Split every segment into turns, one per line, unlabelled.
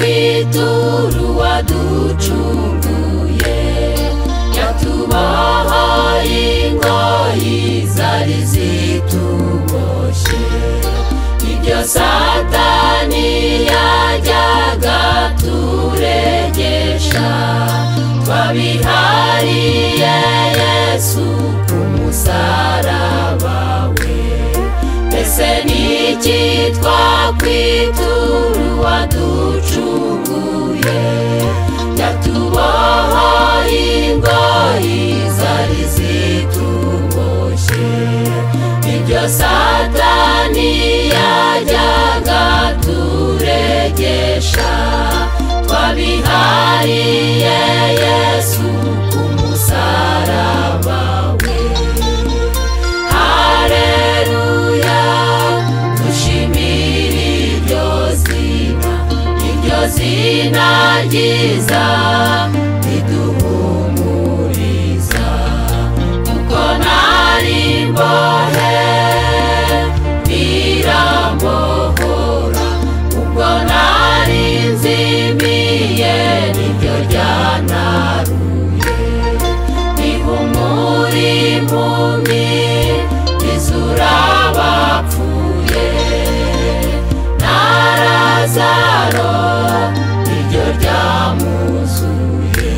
kwitura uwaducunguye, yatubohoye ingoyi zari zituboshye. Ibyo Satani yajyaga turegesha twabihariye Yesu ku musaraba we. Mbese niki twakwitura uwaducunguye, yatubohoye ingoyi zari zituboshye. Ibyo Satani yajyaga turegesha twabihariye Yesu ku musaraba we. Haleluya, dushimire iryo zina ryiza riduhumuriza, kuko nari imbohe birambohora, ubwo nari nzimiye niryo ryanaruye. Rihumura impumyi, rizura abapfuye, na Lazaro niryo ryamuzuye.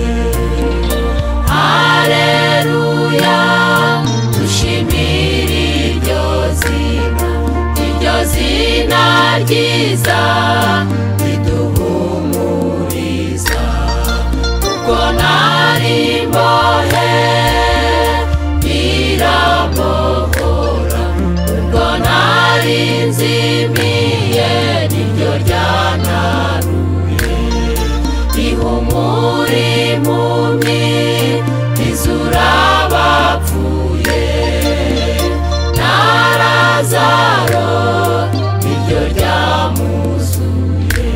Haleluya, dushimire iryo zina ryiza riduhumuriza, kuko nari imbohe birambohora, ubwo nari nzimiye niryo ryanaruye. Rihumura impumyi, rizura abapfuye, na Lazaro niryo ryamuzuye.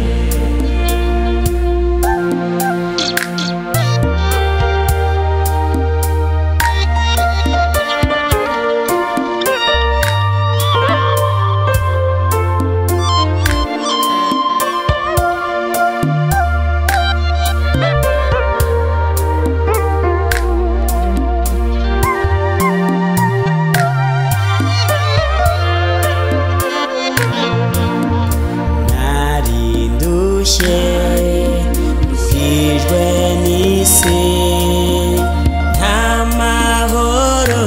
Ukijwe n'isi nta mahoro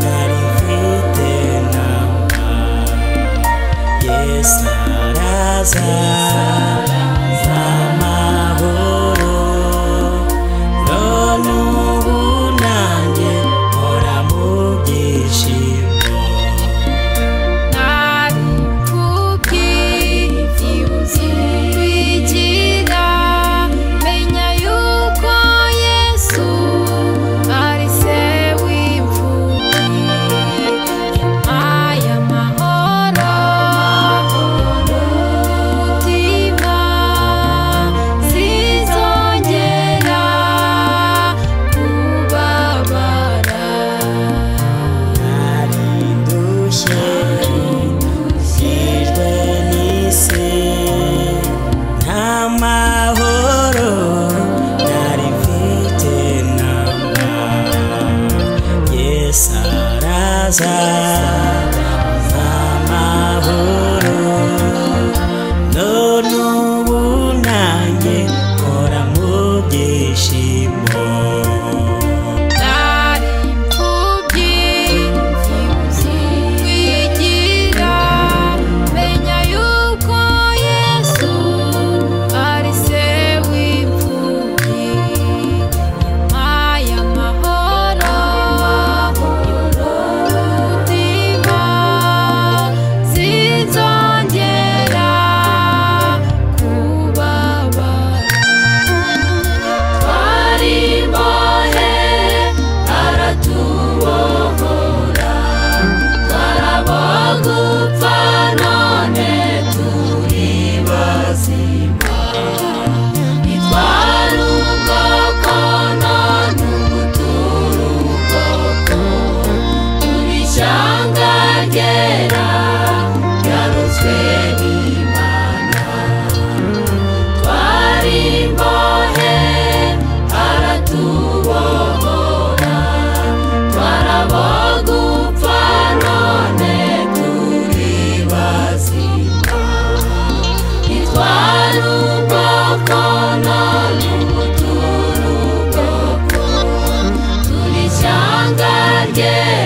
nari mfite namba, Yesu araza amahoro, none ubu nanjye mpora mu byishimo.
wanjye